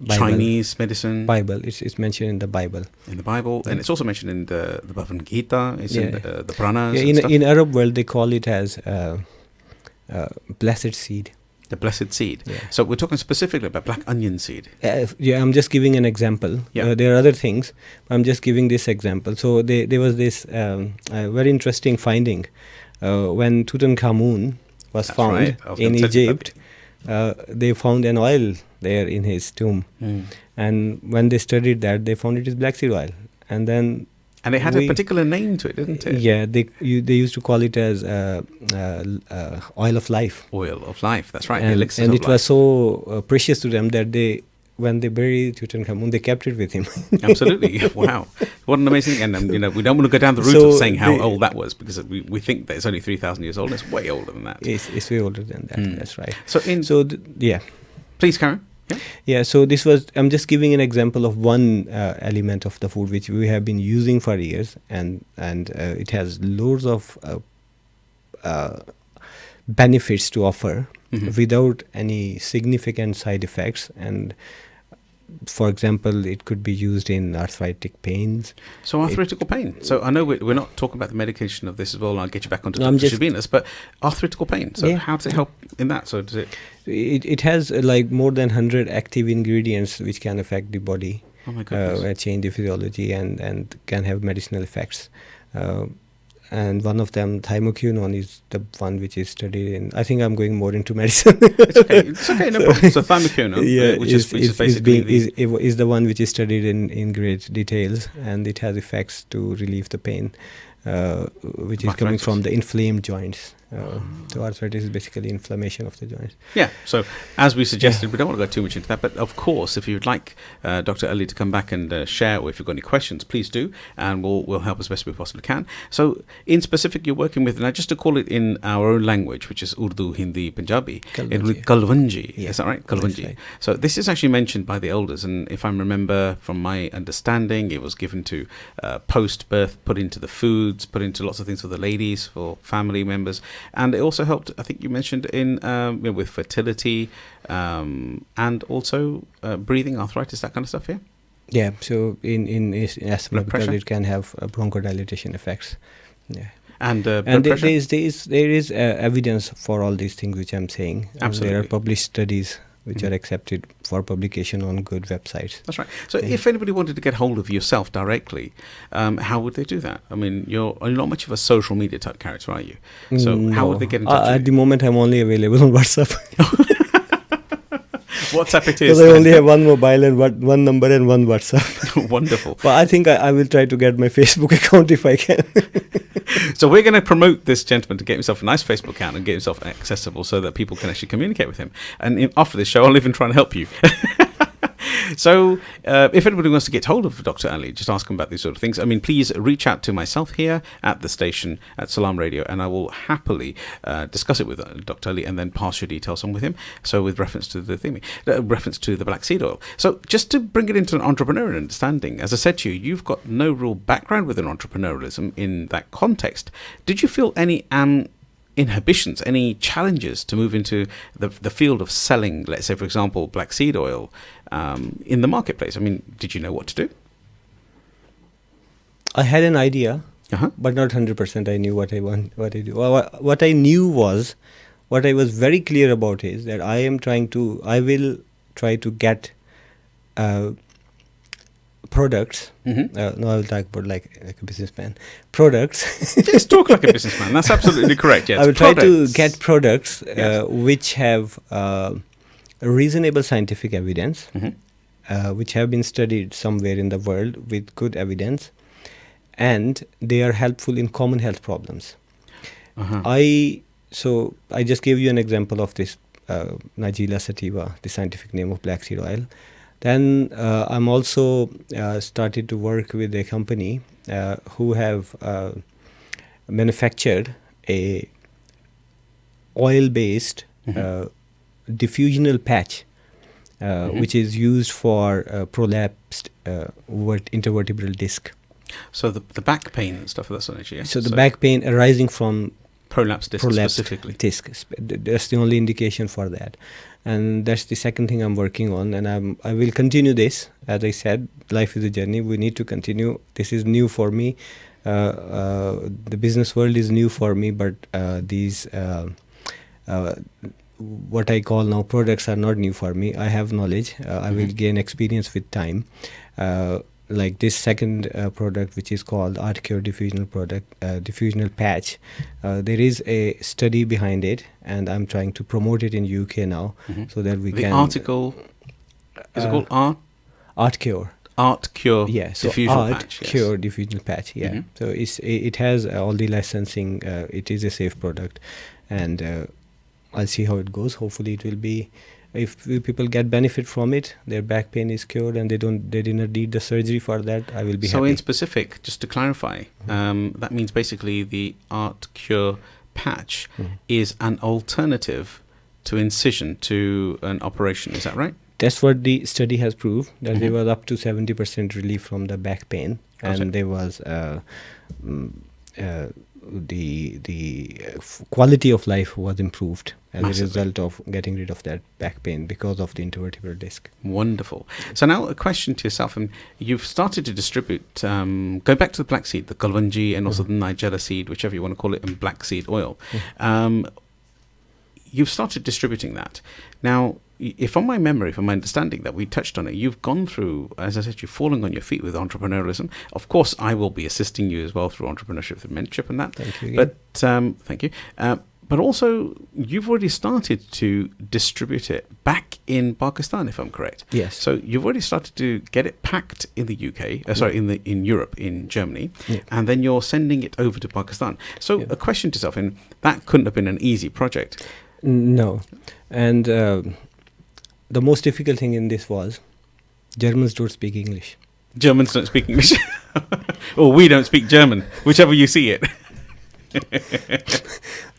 Chinese medicine. Bible. It's mentioned in the Bible. In the Bible. And it's also mentioned in the Bhagavad Gita. It's in the Puranas. Yeah, in Arab world, they call it as blessed seed. The blessed seed. Yeah. So we're talking specifically about black onion seed. I'm just giving an example. Yeah. There are other things. I'm just giving this example. So there was this very interesting finding when Tutankhamun was found in Egypt. They found an oil there in his tomb, and when they studied that, they found it is black seed oil, and it had a particular name to it, didn't it? Yeah, they used to call it as oil of life. Oil of life, that's right. And it was so precious to them that when they buried Tutankhamun, they kept it with him. Absolutely. Wow. What an amazing thing. And, we don't want to go down the route of saying how old that was, because we think that it's only 3,000 years old. It's way older than that. It's way older than that. That's right. Yeah. Please, Karen. Yeah, so I'm just giving an example of one element of the food which we have been using for years, and it has loads of benefits to offer without any significant side effects. And for example, it could be used in arthritic pains. So arthritic pain. So I know we're not talking about the medication of this as well, and I'll get you back onto Dr. Shabinas, but arthritic pain. So how does it help in that? So does it... It has like more than 100 active ingredients which can affect the body, change the physiology, and can have medicinal effects. And one of them, thymoquinone, is the one which is studied in. I think I'm going more into medicine. It's okay, no problem. So thymoquinone, which is basically is the one which is studied in great details, and it has effects to relieve the pain, which is coming from the inflamed joints. So arthritis is basically inflammation of the joints. Yeah, so as we suggested, we don't want to go too much into that, but of course, if you'd like Dr. Ali to come back and share, or if you've got any questions, please do, and we'll help as best we possibly can. So in specific, you're working with, now just to call it in our own language, which is Urdu, Hindi, Punjabi, Kalwanji. Is that right? Kalwanji. Right. So this is actually mentioned by the elders, and if I remember from my understanding, it was given to post-birth, put into the foods, put into lots of things for the ladies, for family members. And it also helped, I think you mentioned, in with fertility and also breathing, arthritis, that kind of stuff, yeah? Yeah, so in asthma, because it can have bronchodilation effects. Yeah. And there is evidence for all these things which I'm saying. Absolutely. There are published studies which are accepted for publication on good websites. That's right. So if anybody wanted to get hold of yourself directly, how would they do that? I mean, you're not much of a social media type character, are you? So how would they get in touch with you? At the moment, I'm only available on WhatsApp. WhatsApp it is. Because I only have one mobile and one number and one WhatsApp. Wonderful. But I think I will try to get my Facebook account if I can. So we're going to promote this gentleman to get himself a nice Facebook account and get himself accessible so that people can actually communicate with him. And after this show, I'll even try and help you. So if anybody wants to get hold of Dr. Ali, just ask him about these sort of things. I mean, please reach out to myself here at the station at Salam Radio, and I will happily discuss it with Dr. Ali and then pass your details on with him. So with reference to the thing, reference to the black seed oil. So just to bring it into an entrepreneurial understanding, as I said to you, you've got no real background within entrepreneurialism in that context. Did you feel any inhibitions, any challenges to move into the field of selling, let's say, for example, black seed oil in the marketplace? I mean, did you know what to do? I had an idea, but not 100% I knew what I do. What I knew was, what I was very clear about is that I will try to get products. No, I will talk about like a businessman. Products. Just talk like a businessman. That's absolutely correct. Yes, I will try to get products which have reasonable scientific evidence, which have been studied somewhere in the world with good evidence, and they are helpful in common health problems. I just gave you an example of this Nigella sativa, the scientific name of black seed oil. Then I'm also started to work with a company who have manufactured a oil-based diffusional patch, which is used for prolapsed intervertebral disc. So the back pain and stuff of that sort, yeah? So the back pain arising from Prolapsed disc specifically. Disc. That's the only indication for that. And that's the second thing I'm working on, and I will continue this. As I said, life is a journey. We need to continue. This is new for me. The business world is new for me, but these what I call now products are not new for me. I have knowledge. I will gain experience with time. Like this second product, which is called ArtCure diffusional patch. There is a study behind it, and I'm trying to promote it in UK now, so that we can. The article is it called ArtCure. ArtCure. Yeah, so diffusional patch. ArtCure diffusional patch. Yeah, so it has all the licensing. It is a safe product, and I'll see how it goes. Hopefully, it will be. If people get benefit from it, their back pain is cured, and they did not need the surgery for that, I will be happy. So in specific, just to clarify, that means basically the ArtCure patch is an alternative to incision to an operation. Is that right? That's what the study has proved, that there was up to 70% relief from the back pain, and there was the quality of life was improved as a result of getting rid of that back pain because of the intervertebral disc. Wonderful. So now a question to yourself, and you've started to distribute, go back to the black seed, the kalwanji, and also the nigella seed, whichever you want to call it, and black seed oil. You've started distributing that. Now, if on my memory, from my understanding that we touched on it, you've gone through, as I said, you're falling on your feet with entrepreneurialism. Of course, I will be assisting you as well through entrepreneurship, through mentorship and that. Thank you. But thank you. But also, you've already started to distribute it back in Pakistan, if I'm correct. Yes. So you've already started to get it packed in the UK, in Europe, in Germany, and then you're sending it over to Pakistan. So a question to yourself, and that couldn't have been an easy project. No. And the most difficult thing in this was Germans don't speak English. Germans don't speak English. Or we don't speak German, whichever you see it.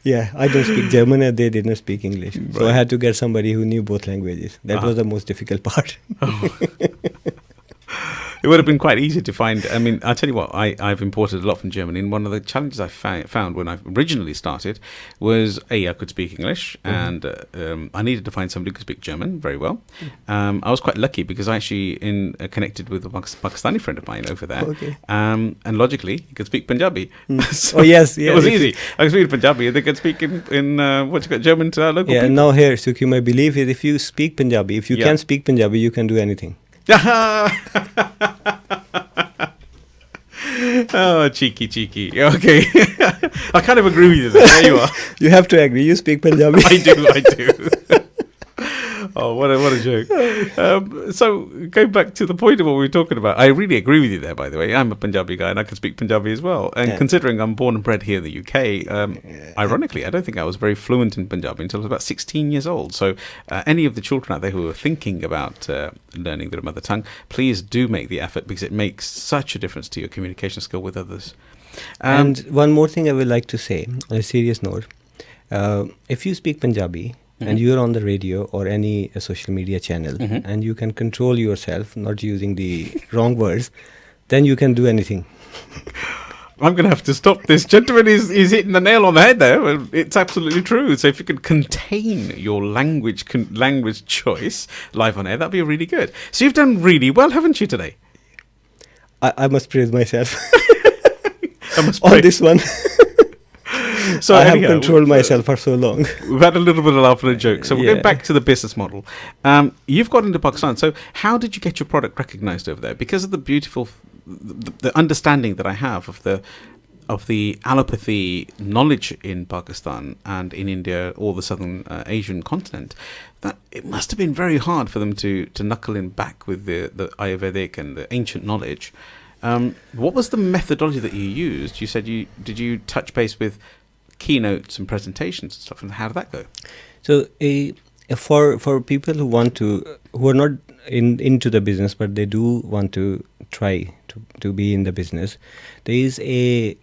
Yeah, I don't speak German and they didn't speak English. Right. So I had to get somebody who knew both languages. That was the most difficult part. It would have been quite easy to find. I mean, I'll tell you what, I've imported a lot from Germany, and one of the challenges I found when I originally started was, I could speak English, and I needed to find somebody who could speak German very well. I was quite lucky because I actually connected with a Pakistani friend of mine over there, and logically, he could speak Punjabi. So yes. It was easy. I could speak Punjabi, and they could speak in German to our local people. And now here, Sukhi, my belief is if you speak Punjabi, if you can speak Punjabi, you can do anything. Oh, cheeky. Okay. I kind of agree with you there. There you are. You have to agree. You speak Punjabi. I do. Oh, what a joke. So, going back to the point of what we were talking about, I really agree with you there, by the way. I'm a Punjabi guy and I can speak Punjabi as well. And considering I'm born and bred here in the UK, ironically, I don't think I was very fluent in Punjabi until I was about 16 years old. So, any of the children out there who are thinking about learning their mother tongue, please do make the effort because it makes such a difference to your communication skill with others. And one more thing I would like to say on a serious note. If you speak Punjabi, and you're on the radio or any social media channel, and you can control yourself, not using the wrong words, then you can do anything. I'm going to have to stop this. Gentleman is hitting the nail on the head there. It's absolutely true. So if you can contain your language choice live on air, that'd be really good. So you've done really well, haven't you, today? I must praise myself on this one. So I have controlled myself for so long. We've had a little bit of laugh and a joke. So we'll go back to the business model. You've got into Pakistan. So how did you get your product recognized over there? Because of the beautiful, the understanding that I have of the allopathy knowledge in Pakistan and in India or the southern Asian continent, that it must have been very hard for them to knuckle in back with the Ayurvedic and the ancient knowledge. What was the methodology that you used? You said did you touch base with keynotes and presentations and stuff, and how did that go? So for people who are not into the business but they do want to try to be in the business, there is a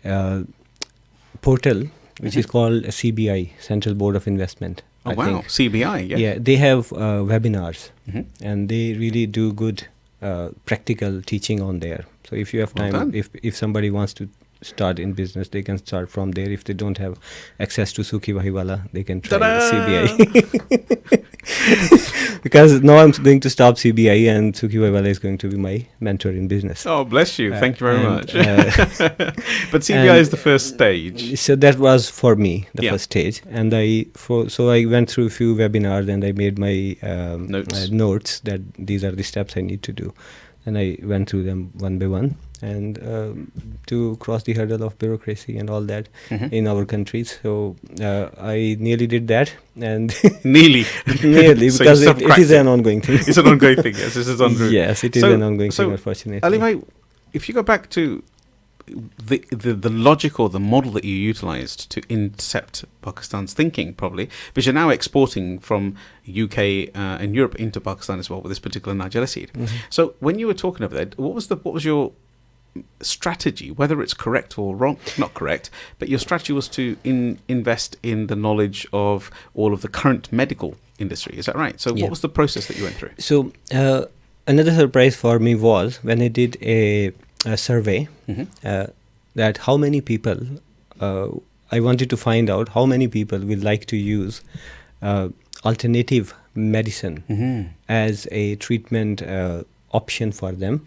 portal which is called CBI, Central Board of Investment. Oh, wow. CBI, yeah, they have webinars, and they really do good practical teaching on there. So if you have time, if somebody wants to start in business, they can start from there. If they don't have access to Sukhi Wahiwala, they can try Ta-da! CBI. Because now I'm going to stop CBI, and Sukhi Wahiwala is going to be my mentor in business. Oh, bless you. Thank you very much. But CBI and is the first stage. So that was for me, the Yeah. first stage. And so I went through a few webinars, and I made my notes that these are the steps I need to do. And I went through them one by one, and to cross the hurdle of bureaucracy and all that in our countries. So I nearly did that, and nearly So because you it is an ongoing thing. It's an ongoing thing. Yes, this is ongoing. Yes, it is an ongoing thing, unfortunately. Ali bhai, if you go back to the logic or the model that you utilized to intercept Pakistan's thinking, probably, because you're now exporting from UK and Europe into Pakistan as well with this particular Nigella seed. So when you were talking about that, what was your strategy, whether it's correct or wrong? Not correct, but your strategy was to invest in the knowledge of all of the current medical industry. Is that right? So what was the process that you went through? So another surprise for me was when I did a survey that how many people I wanted to find out how many people will like to use alternative medicine as a treatment option for them.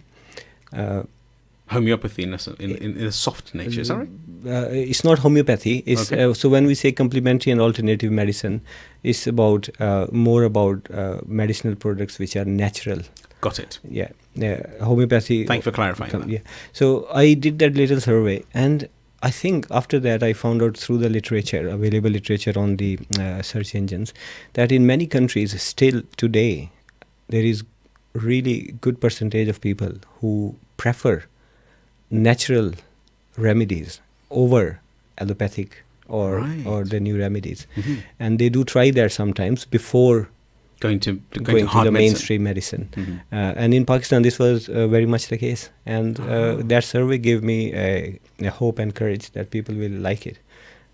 Homeopathy in a soft nature, is that right? It's not homeopathy. It's Okay. So when we say complementary and alternative medicine, it's about more about medicinal products which are natural. Got it. Yeah. Homeopathy. Thank you for clarifying that. Yeah. So I did that little survey, and I think after that I found out through the literature, available literature on the search engines, that in many countries still today there is really good percentage of people who prefer natural remedies over allopathic or the new remedies, and they do try that sometimes before going to the mainstream medicine. And in Pakistan this was very much the case, and that survey gave me a hope and courage that people will like it,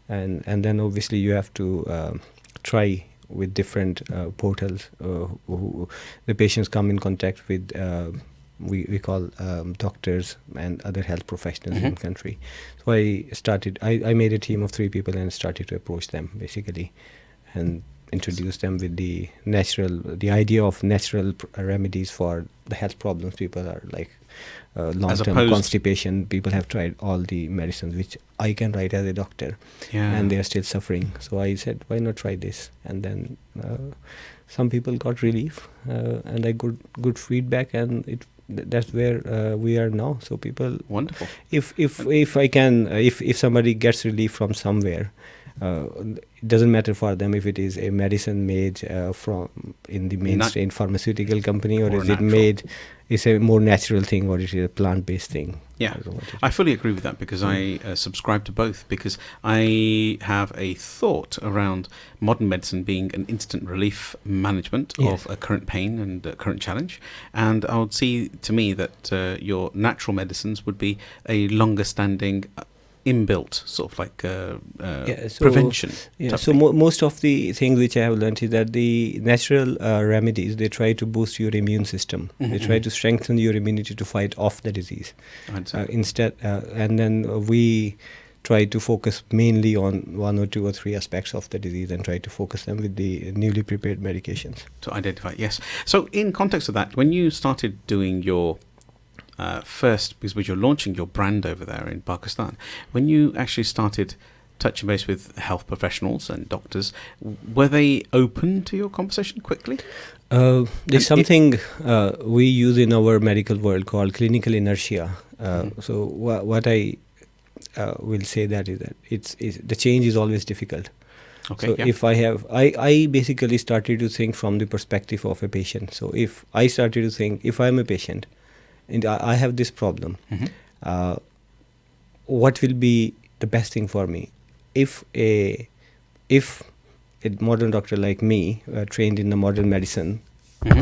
and then obviously you have to try with different portals. The patients come in contact with we call doctors and other health professionals in the country. So I made a team of 3 people and started to approach them basically, and introduce them with the idea of natural remedies for the health problems people are like long-term constipation. People have tried all the medicines which I can write as a doctor, and they are still suffering. So I said, why not try this? And then some people got relief, and I got good feedback, and that's where we are now. So people, wonderful. If I can, if somebody gets relief from somewhere, it doesn't matter for them if it is a medicine made from in the mainstream pharmaceutical company, or is it made, it's a more natural thing, or it is a plant-based thing. Yeah, I fully agree with that, because I subscribe to both, because I have a thought around modern medicine being an instant relief management of a current pain and a current challenge, and I would see to me that your natural medicines would be a longer standing inbuilt sort of like prevention. So most of the things which I have learned is that the natural remedies, they try to boost your immune system. They try to strengthen your immunity to fight off the disease. Instead, and then we try to focus mainly on 1 or 2 or 3 aspects of the disease and try to focus them with the newly prepared medications. To identify, yes. So in context of that, when you started doing your first, because you're launching your brand over there in Pakistan, when you actually started touching base with health professionals and doctors, were they open to your conversation quickly? There's something we use in our medical world called clinical inertia. So what I will say that is that it's the change is always difficult. Okay, so if I basically started to think from the perspective of a patient. So if I started to think, if I'm a patient and I have this problem, what will be the best thing for me? If a modern doctor like me, trained in the modern medicine,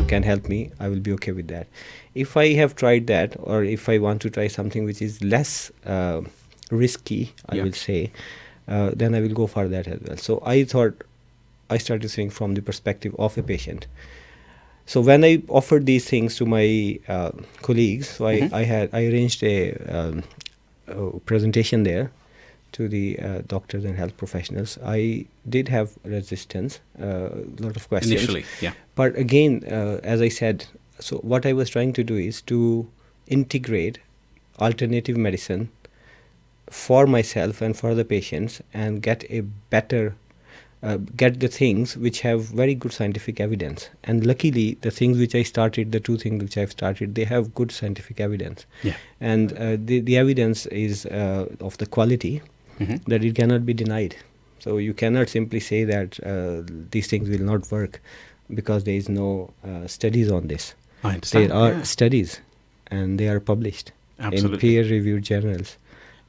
can help me, I will be okay with that. If I have tried that, or if I want to try something which is less risky, I will say, then I will go for that as well. So I started to think from the perspective of a patient. So when I offered these things to my colleagues, so I arranged a presentation there to the doctors and health professionals, I did have resistance, a lot of questions. Initially, yeah. But again, as I said, so what I was trying to do is to integrate alternative medicine for myself and for the patients and get a better, get the things which have very good scientific evidence. And luckily, the things which I started, the two things which I've started, they have good scientific evidence. Yeah. And the evidence is of the quality that it cannot be denied. So you cannot simply say that these things will not work because there is no studies on this. I understand. There are studies, and they are published in peer-reviewed journals.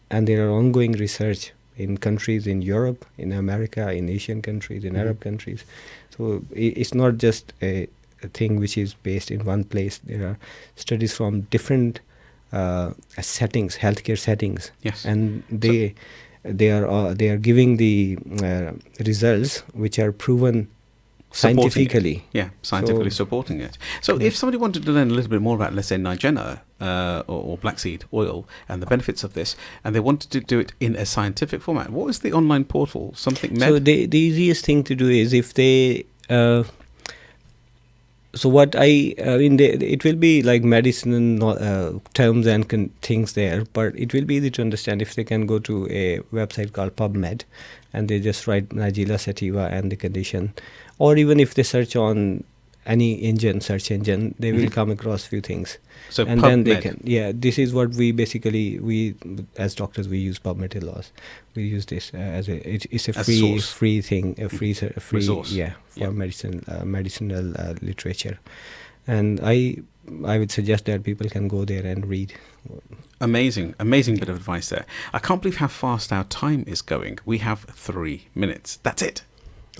And there are ongoing research in countries in Europe, in America, in Asian countries, in Arab countries. So it's not just a thing which is based in one place. There are studies from different settings, healthcare settings. Yes. And they are giving the results which are proven scientifically. Scientifically supporting it. So if somebody wanted to learn a little bit more about, let's say, Nigella or black seed oil and the benefits of this, and they wanted to do it in a scientific format, what was the online portal? Something So the easiest thing to do is if they... so what it will be like medicine terms and things there, but it will be easy to understand if they can go to a website called PubMed and they just write Nigella sativa and the condition, or even if they search on any search engine, they will come across few things. So and PubMed. Then they can, this is what we as doctors, we use PubMed laws. We use this it's a free thing, a free resource. For medicinal literature. And I would suggest that people can go there and read. Amazing bit of advice there. I can't believe how fast our time is going. We have 3 minutes. That's it.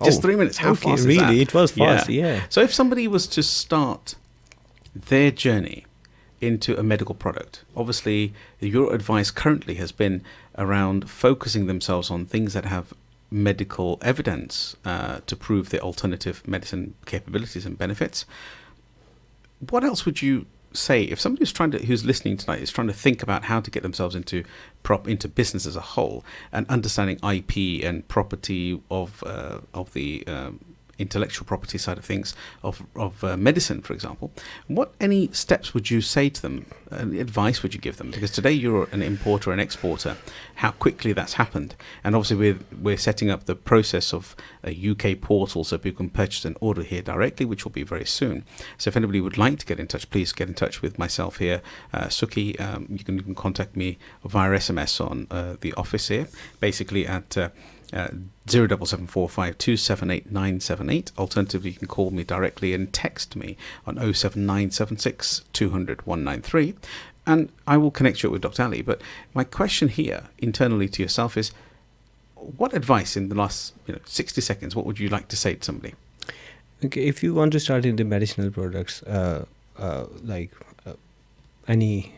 Just 3 minutes. How fast is that? Really? It was fast, yeah. So if somebody was to start their journey into a medical product, obviously your advice currently has been around focusing themselves on things that have medical evidence to prove their alternative medicine capabilities and benefits. What else would you say if somebody who's listening tonight is trying to think about how to get themselves into business as a whole and understanding IP and property of the intellectual property side of things of medicine, for example, any steps would you say to them? Advice would you give them? Because today you're an importer and exporter. How quickly that's happened, and obviously we're setting up the process of a UK portal so people can purchase and order here directly, which will be very soon. So if anybody would like to get in touch, please get in touch with myself here, Sukhi. You can contact me via SMS on the office here, basically at 07745278978. Alternatively, you can call me directly and text me on 07976 200 193, and I will connect you with Dr. Ali. But my question here internally to yourself is, what advice in the last 60 seconds, what would you like to say to somebody? Okay, if you want to start in the medicinal products, like any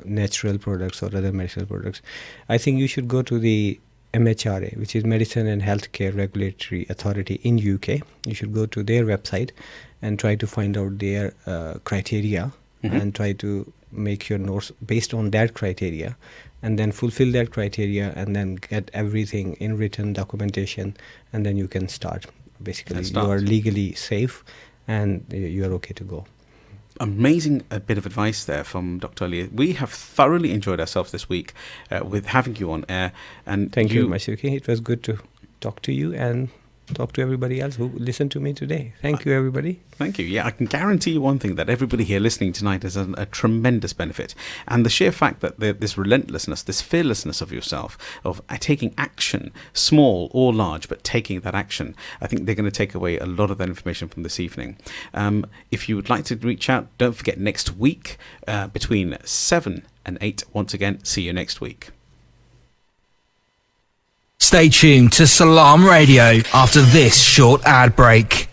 natural products or other medicinal products, I think you should go to the MHRA, which is Medicine and Healthcare Regulatory Authority in UK. You should go to their website and try to find out their criteria and try to make your notes based on that criteria, and then fulfill that criteria and then get everything in written documentation, and then you can start. Basically, you are legally safe and you are okay to go. Amazing bit of advice there from Dr. Ali. We have thoroughly enjoyed ourselves this week with having you on air. And thank you, Sukhi. It was good to talk to you and talk to everybody else who listened to me today. Thank you, everybody. Thank you. Yeah, I can guarantee you one thing, that everybody here listening tonight has a tremendous benefit. And the sheer fact that this relentlessness, this fearlessness of yourself, of taking action, small or large, but taking that action, I think they're going to take away a lot of that information from this evening. If you would like to reach out, don't forget next week between 7 and 8. Once again, see you next week. Stay tuned to Salam Radio after this short ad break.